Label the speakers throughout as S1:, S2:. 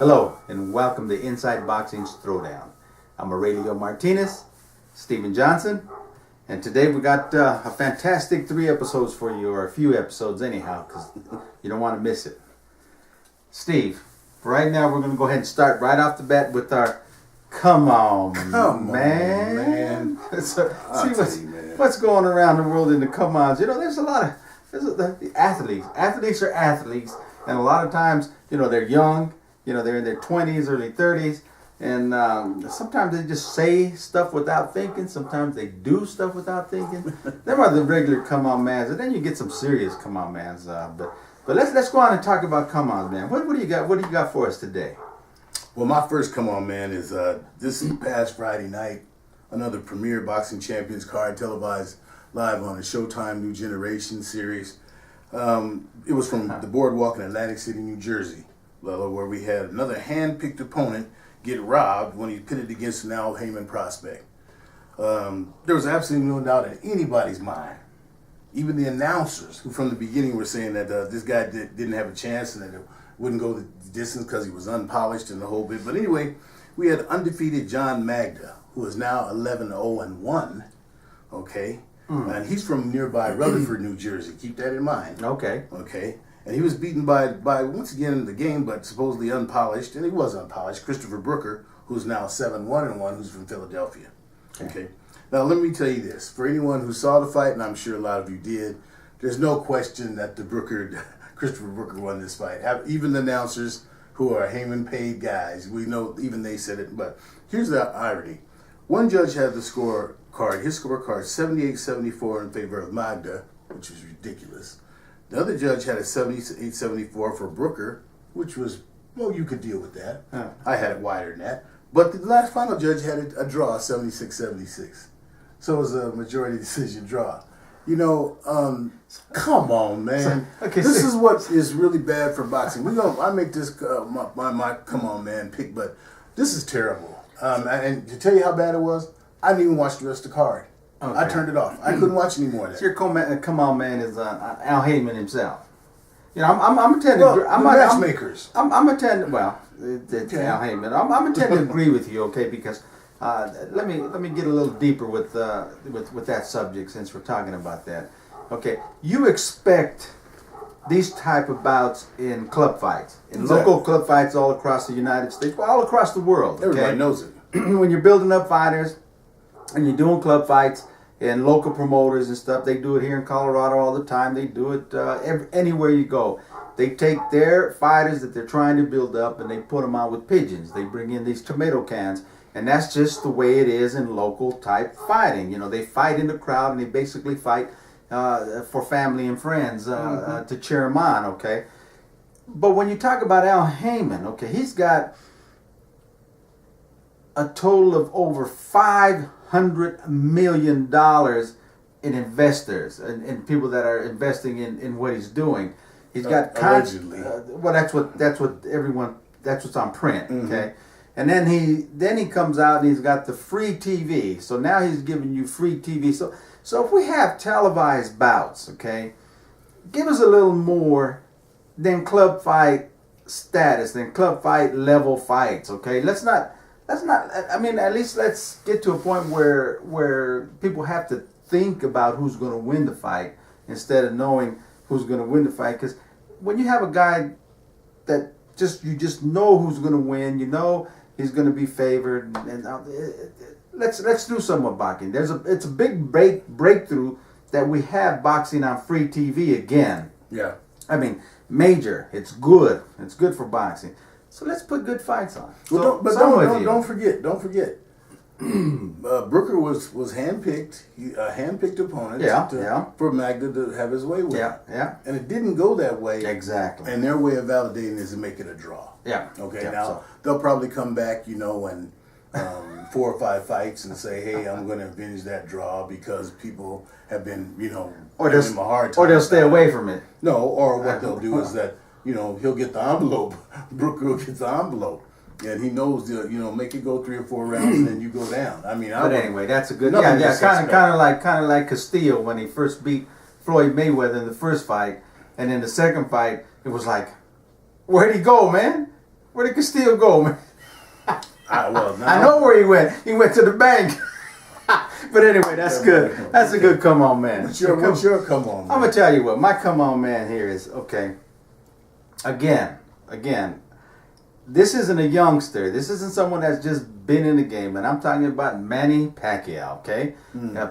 S1: Hello, and welcome to Inside Boxing's Throwdown. I'm Aurelio Martinez, Stephen Johnson, and today we got a fantastic 3 episodes for you, or a few episodes anyhow, because you don't want to miss it. Steve, right now we're going to go ahead and start right off the bat with our Come on, man. So, what's going around the world in the come-ons. You know, there's the athletes. Athletes are athletes, and a lot of times, you know, they're young. You know, they're in their 20s, early 30s, and sometimes they just say stuff without thinking. Sometimes they do stuff without thinking. Them are the regular come-on mans, and then you get some serious come-on mans. But let's go on and talk about come-on, man. What do you got? What do you got for us today?
S2: Well, my first come-on, man, is this past Friday night, another Premier Boxing Champions card televised live on the Showtime New Generation series. It was from the Boardwalk in Atlantic City, New Jersey, where we had another hand-picked opponent get robbed when he pitted against an Al Heyman prospect. There was absolutely no doubt in anybody's mind, even the announcers, who from the beginning were saying that this guy didn't have a chance and that it wouldn't go the distance because he was unpolished and the whole bit. But anyway, we had undefeated John Magda, who is now 11-0-1, okay? And he's from nearby Rutherford, New Jersey. Keep that in mind.
S1: Okay.
S2: Okay. And he was beaten by once again in the game, but supposedly unpolished, and he was unpolished, Christopher Brooker, who's now 7-1-1, who's from Philadelphia. Okay. Now let me tell you this: for anyone who saw the fight, and I'm sure a lot of you did, there's no question that Christopher Brooker won this fight. Even the announcers, who are Heyman-paid guys, we know even they said it. But here's the irony: one judge had the scorecard, his scorecard, 78-74 in favor of Magda, which was ridiculous. The other judge had a 78-74 for Brooker, which was, well, you could deal with that. I had it wider than that. But the last final judge had a draw, 76-76. So it was a majority decision draw. You know, come on, man. This is what is really bad for boxing. I make this my come on, man pick, but this is terrible. And to tell you how bad it was, I didn't even watch the rest of the card. Okay. I turned it off. I couldn't watch any more of that.
S1: So your come on, man is Al Heyman himself. You know, I'm attending.
S2: I'm matchmakers.
S1: I'm attending. Well, it's Al Heyman. I'm attending to agree with you, okay? Because let me get a little deeper with that subject, since we're talking about that. Okay, you expect these type of bouts in club fights, in local club fights all across the United States, well, all across the world. Okay?
S2: Everybody knows it.
S1: When you're building up fighters and you're doing club fights and local promoters and stuff, they do it here in Colorado all the time. They do it anywhere you go. They take their fighters that they're trying to build up and they put them out with pigeons. They bring in these tomato cans, and that's just the way it is in local type fighting. You know, they fight in the crowd and they basically fight for family and friends to cheer them on, okay? But when you talk about Al Heyman, okay, he's got a total of over $500 million in investors and people that are investing in what he's doing. He's got
S2: allegedly.
S1: Well, that's what's on print, okay? And then he comes out and he's got the free TV. So now he's giving you free TV. So if we have televised bouts, okay, give us a little more than club fight status, than club fight level fights, okay? Let's not. I mean, at least let's get to a point where people have to think about who's going to win the fight instead of knowing who's going to win the fight. Because when you have a guy that you just know who's going to win, you know he's going to be favored, and let's do something with boxing. It's a big breakthrough that we have boxing on free TV again.
S2: Yeah.
S1: I mean, major. It's good. It's good for boxing. So let's put good fights on.
S2: Don't forget. Brooker was handpicked, a handpicked opponent for Magda to have his way with.
S1: Yeah.
S2: And it didn't go that way.
S1: Exactly.
S2: And their way of validating is to make it a draw.
S1: Yeah.
S2: Okay.
S1: Yeah,
S2: now they'll probably come back, you know, and 4 or 5 fights and say, hey, I'm going to avenge that draw because people have been, you know, giving him a hard time.
S1: Or they'll stay away from it.
S2: No. Or what they'll do is that, you know, he'll get the envelope. Brooker will get the envelope. And he knows to, you know, make it go 3 or 4 rounds and then you go down. I mean,
S1: anyway, that's a good. Kind of like Castillo when he first beat Floyd Mayweather in the first fight, and in the second fight, it was like, where'd he go, man? Where did Castillo go, man?
S2: Well,
S1: I know where he went. He went to the bank. But anyway, that's good. That's a good come on, man.
S2: What's your come on, man?
S1: I'm gonna tell you what my come on, man. Here is okay. Again. This isn't a youngster. This isn't someone that's just been in the game, and I'm talking about Manny Pacquiao. Okay,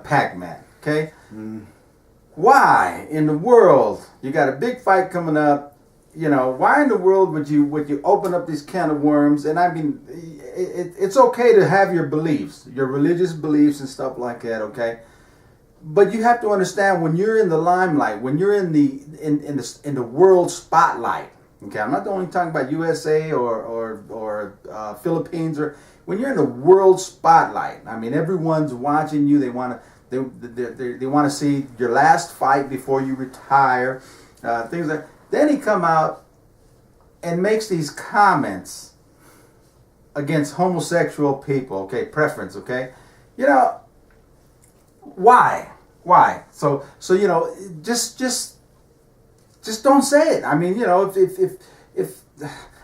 S1: Pac-Man. Okay. Why in the world you got a big fight coming up? You know, why in the world would you open up this can of worms? And I mean, it's okay to have your beliefs, your religious beliefs and stuff like that, okay? But you have to understand when you're in the limelight, when you're in the world spotlight, okay? I'm not only talking about USA or Philippines, or when you're in the world spotlight. I mean, everyone's watching you. They want to see your last fight before you retire, things like. Then he come out and makes these comments against homosexual people, okay, preference, okay? You know, why? So you know, just don't say it. I mean, you know, if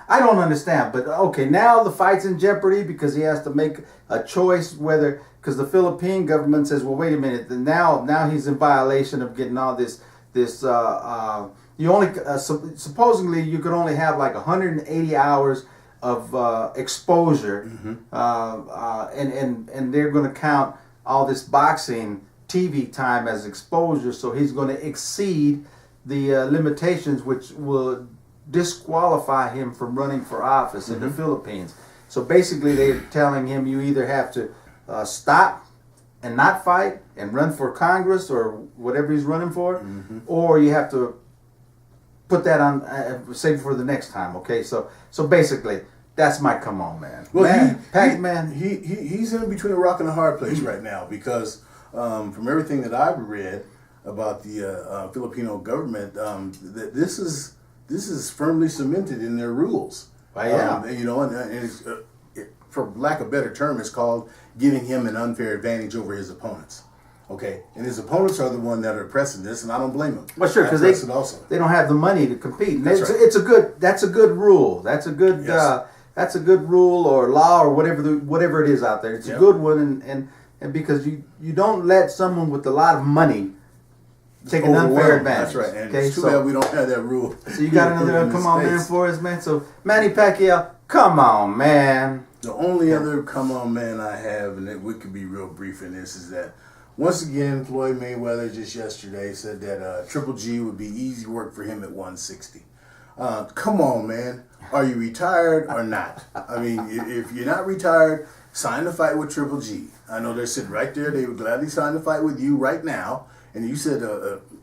S1: I don't understand, but okay, now the fight's in jeopardy because he has to make a choice whether, because the Philippine government says, well, wait a minute, now he's in violation of getting all this. You only supposedly you could only have like 180 hours of exposure, and they're going to count all this boxing TV time as exposure. So he's going to exceed the limitations, which will disqualify him from running for office in the Philippines. So basically, they're telling him you either have to stop and not fight and run for Congress or whatever he's running for, or you have to put that on, save for the next time, okay? So basically, that's my come on, man.
S2: Well,
S1: man, Pac-Man.
S2: He's in between a rock and a hard place right now because from everything that I've read about the Filipino government, that this is firmly cemented in their rules.
S1: Yeah.
S2: You know, and it's, for lack of a better term, it's called giving him an unfair advantage over his opponents. Okay, and his opponents are the one that are pressing this, and I don't blame them.
S1: Well, sure, because they don't have the money to compete.
S2: That's right.
S1: That's a good rule. That's a good that's a good rule or law or whatever it is out there. It's a good one, and because you don't let someone with a lot of money take an unfair advantage.
S2: That's right. And
S1: okay,
S2: it's too bad we don't have that rule.
S1: So you got another come on man for us, man. So Manny Pacquiao, come on, man.
S2: The only other come on man I have, and we could be real brief in this, is that once again Floyd Mayweather just yesterday said that Triple G would be easy work for him at 160. Come on, man. Are you retired or not? I mean, if you're not retired, sign the fight with Triple G. I know they're sitting right there. They would gladly sign the fight with you right now. And you said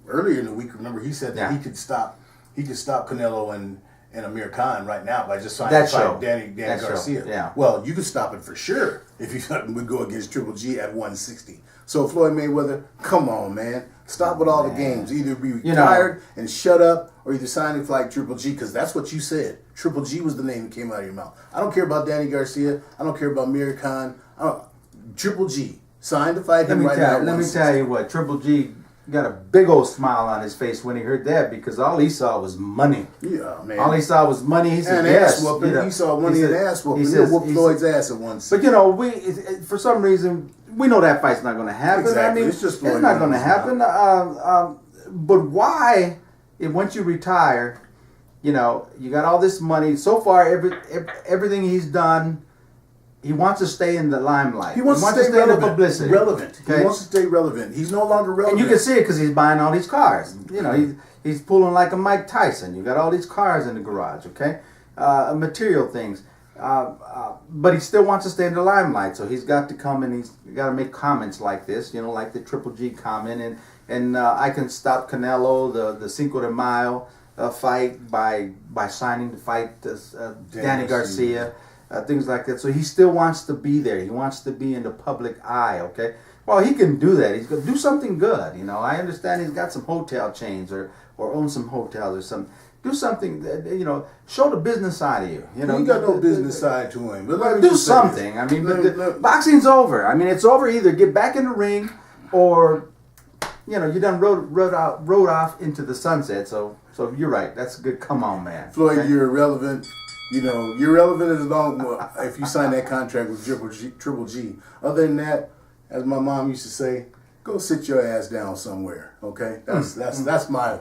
S2: earlier in the week, remember, he said that he could stop Canelo and Amir Khan right now by just signing the fight with Danny Garcia.
S1: Yeah.
S2: Well, you could stop it for sure if you would go against Triple G at 160. So Floyd Mayweather, come on, man. Stop with all the games. Either be retired and shut up, or either sign the fight Triple G, because that's what you said. Triple G was the name that came out of your mouth. I don't care about Danny Garcia. I don't care about Amir Khan. Triple G. Sign the fight him right now.
S1: Let me tell you what, Triple G got a big old smile on his face when he heard that, because all he saw was money.
S2: Yeah, man.
S1: All he saw was money. He said,
S2: ass whooping. He saw money and ass whooping. He'll whoop Floyd's ass at once.
S1: But, you know, for some reason, we know that fight's not going to happen.
S2: Exactly.
S1: I mean, it's not going to happen. But why, once you retire, you know, you got all this money. So far, everything he's done, he wants to stay in the limelight.
S2: He wants to stay
S1: in the publicity.
S2: Relevant.
S1: Okay?
S2: He wants to stay relevant. He's no longer relevant.
S1: And you can see it because he's buying all these cars. You know, he's pulling like a Mike Tyson. You got all these cars in the garage, okay? Material things. But he still wants to stay in the limelight, so he's got to come and he's got to make comments like this, you know, like the Triple G comment, and I can stop Canelo, the Cinco de Mayo fight by signing the fight Danny Garcia, things like that. So he still wants to be there. He wants to be in the public eye, okay? Well, he can do that. He's going to do something good, you know. I understand he's got some hotel chains or owns some hotels or something. Do something, you know, show the business side of you. You know,
S2: he got no business side to him. But
S1: do something. I mean, boxing's over. I mean, it's over. Either get back in the ring, or you know, you done rode off into the sunset. So you're right. That's a good. Come on, man.
S2: Floyd, you're irrelevant. You know, you're relevant as long if you sign that contract with Triple G. Other than that, as my mom used to say, go sit your ass down somewhere. Okay, that's my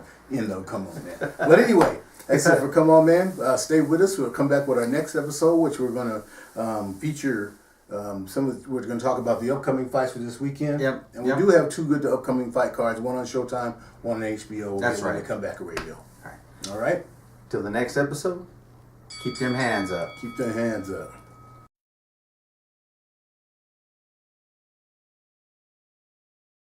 S2: come on man. But anyway, except for come on man, stay with us. We'll come back with our next episode, which we're going to feature. We're going to talk about the upcoming fights for this weekend.
S1: Yep.
S2: And we do have two good upcoming fight cards, one on Showtime, one on HBO.
S1: That's right.
S2: When they come back to radio.
S1: All right.
S2: All right.
S1: Till the next episode, keep them hands up.
S2: Keep their hands up.